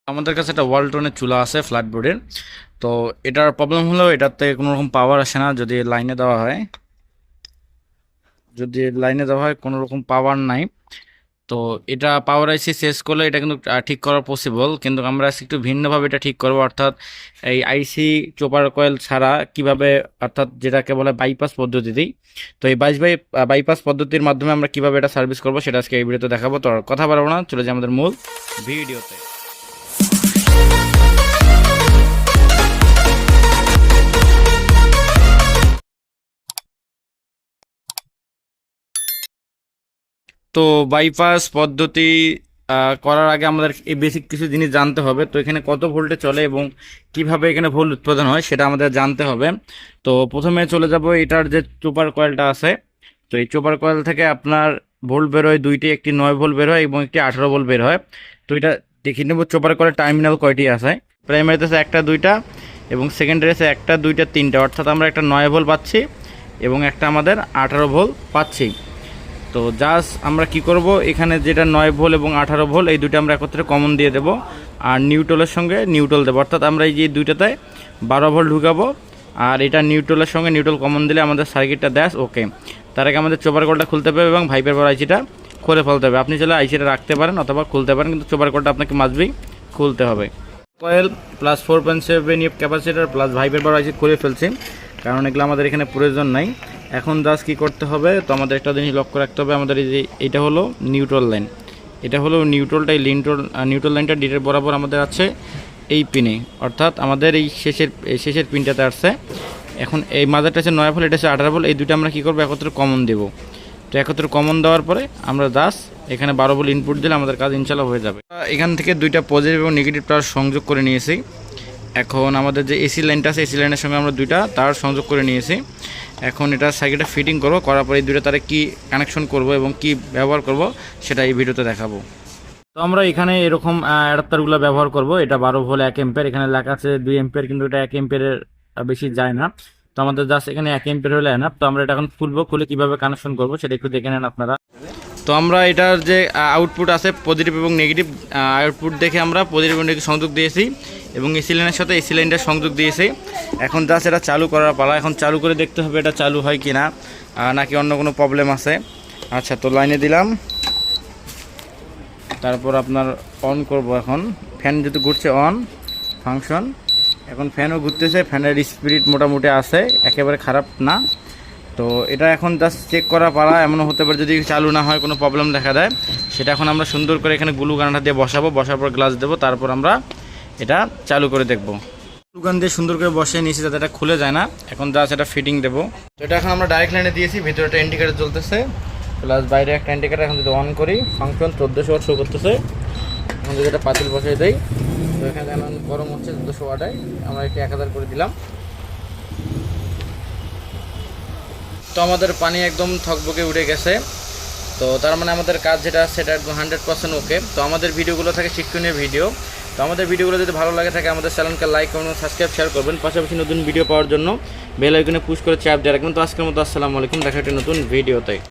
আমাদের কাছে একটা ওয়ালটনের চুলা আছে ফ্ল্যাট বোর্ডের। তো এটার প্রবলেম হলো এটাতে কোনো রকম পাওয়ার আসে না যদি লাইনে দেওয়া হয়। কোনো রকম পাওয়ার নাই। তো এটা পাওয়ার আইসি চেঞ্জ করলে এটা কিন্তু ঠিক করা পসিবল, কিন্তু আমরা আজকে একটু ভিন্নভাবে এটা ঠিক করবো। অর্থাৎ এই আইসি চোপার কয়েল ছাড়া কিভাবে, অর্থাৎ যেটাকে বলে বাইপাস পদ্ধতিতেই। তো এই বাইপাস পদ্ধতির মাধ্যমে আমরা কিভাবে এটা সার্ভিস করবো সেটা আজকে এই ভিডিওতে দেখাবো। তো আর কথা বাড়াবো না, চলে যাই আমাদের মূল ভিডিওতে। তো বাইপাস পদ্ধতি করার আগে আমাদের এই বেসিক কিছু জিনিস জানতে হবে। তো এখানে কত ভোল্টে চলে এবং কিভাবে এখানে ভোল্ট উৎপাদন হয় সেটা আমাদের জানতে হবে। তো প্রথমে চলে যাব এটার যে চোপার কয়েলটা আছে। তো এই চোপার কয়েল থেকে আপনার ভোল্ট বের হয় দুইটি, একটি 9 ভোল্ট বের হয় এবং একটি 18 ভোল্ট বের হয়। তো এটা দেখে নেব চোপার কয়েলের টার্মিনাল কয়টি আছে। প্রাইমারিতে আছে একটা দুইটা এবং সেকেন্ডারি আছে একটা দুইটা তিনটা, অর্থাৎ আমরা একটা 9 ভোল্ট পাচ্ছি এবং একটা আমাদের 18 ভোল্ট পাচ্ছি। তো জাস্ট আমরা কি করব, এখানে যেটা 9 ভোল্ট এবং 18 ভোল্ট এই দুটো আমরা একত্রে কমন দিয়ে দেব আর নিউট্রালের সঙ্গে নিউট্রাল দেবো। অর্থাৎ আমরা এই যে দুইটাতে 12 ভোল্ট ঢুকাবো আর এটা নিউট্রালের সঙ্গে নিউট্রাল কমন দিলে আমাদের সার্কিটটা দেশ ওকে। তার আগে আমাদের চোপার কলটা খুলতে হবে এবং ভাইপের পর আইসিটা খুলে ফেলতে হবে। আপনি চাইলে আইসিটা রাখতে পারেন অথবা খুলতে পারেন, কিন্তু চোপার কলটা আপনাকে মাসবি খুলতে হবে। কয়েল প্লাস 4.7 ইএফ ক্যাপাসিটার প্লাস ভাইপের পর আইসি খুলে ফেলছি, কারণ এগুলো আমাদের এখানে প্রয়োজন নাই। এখন জাস্ট কী করতে হবে, তো আমাদের একটা জিনিস লক্ষ্য রাখতে হবে। আমাদের এই যে এটা হলো নিউট্রাল লাইন, এটা হলো নিউট্রালটা, এই নিউট্রাল লাইনটা ডিটের বরাবর আমাদের আছে এই পিনে, অর্থাৎ আমাদের এই শেষের পিনটাতে আসছে। এখন এই মাদারটা আছে 9 ভোল্ট, এটা আছে 18 ভোল্ট, এই দুটো আমরা কী করবো একত্রে কমন দেবো। তো একত্রে কমন দেওয়ার পরে আমরা জাস্ট এখানে 12 ভোল্ট ইনপুট দিলে আমাদের কাজ ইনশাল্লাহ হয়ে যাবে। এখান থেকে দুইটা পজিটিভ এবং নেগেটিভ তার সংযোগ করে নিয়েছি। এখন আমাদের যে এসি লাইনটা আছে এসি লাইনের সঙ্গে আমরা দুইটা তার সংযোগ করে নিয়েছি। এখন এটা সার্কিটটা ফিটিং করবো, করার পরে এই দুটো তারে কী কানেকশন করব এবং কি ব্যবহার করব সেটা এই ভিডিওতে দেখাবো। তো আমরা এখানে এরকম অ্যাডাপ্টারগুলো ব্যবহার করব। এটা 12 ভোল্ট 1 এম্পিয়ার, এখানে লেখা আছে 2 এম্পিয়ার, কিন্তু এটা 1 এম্পিয়ারের বেশি যায় না। তো আমাদের জাস্ট এখানে 1 এম্পিয়ার হলে এনাফ। তো আমরা এটা এখন খুলবো, খুলে কীভাবে কানেকশন করবো সেটা একটু দেখে নেন আপনারা। তো আমরা এটার যে আউটপুট আছে পজিটিভ এবং নেগেটিভ, আউটপুট দেখে আমরা পজিটিভ এবং নেগেটিভ সংযোগ দিয়েছি এবং এসি লাইনের সাথে এসি লাইনটা সংযোগ দিয়েছি। এখন জাস্ট এটা চালু করার পালা। এখন চালু করে দেখতে হবে এটা চালু হয় কি না, নাকি অন্য কোনো প্রবলেম আছে। আচ্ছা, তো লাইনে দিলাম, তারপর আপনার অন করব। এখন ফ্যান যেহেতু ঘুরছে অন ফাংশন, এখন ফ্যানও ঘুরতেছে, ফ্যানের স্পিড মোটামুটি আছে, একেবারে খারাপ না। তো এটা এখন জাস্ট চেক করা পালা। এমনও হতে পারে যদি চালু না হয় কোনো প্রবলেম দেখা দেয়, সেটা এখন আমরা সুন্দর করে এখানে গ্লু গানটা দিয়ে বসাবো, বসার পর গ্লাস দেবো, তারপর আমরা এটা চালু করে দেখবো। গ্লু গান দিয়ে সুন্দর করে বসিয়ে নিয়েছি যাতে এটা খুলে যায় না। এখন জাস্ট এটা ফিটিং দেবো। তো এটা এখন আমরা ডাইরেক্ট লাইনে দিয়েছি, ভিতরে একটা ইন্ডিকেটার জ্বলতেছে প্লাস বাইরে একটা ইন্ডিকেটার। এখন যদি অন করি ফাংশন 1400 ওয়াট শো করতেছে। এখন যদি এটা পাতিল বসিয়ে দেই, তো এখানে এখন গরম হচ্ছে 1400 ওয়াটায়, আমরা এটা 1000 করে দিলাম। তো আমাদের পানি একদম থকবকে উঠে গেছে। তো তার মানে আমাদের কাজ যেটা সেটা একদম 100% ওকে। তো আমাদের ভিডিওগুলো থাকে শিক্ষণীয় ভিডিও। তো আমাদের ভিডিওগুলো যদি ভালো লাগে থাকে আমাদের চ্যানেলকে লাইক করুন, সাবস্ক্রাইব, শেয়ার করবেন। পাশাপাশি নতুন ভিডিও পাওয়ার জন্য বেল আইকনে পুশ করে চাপ দিয়ে রাখবেন। তো আজকের মতো আসসালামু আলাইকুম, দেখা একটা নতুন ভিডিওতে।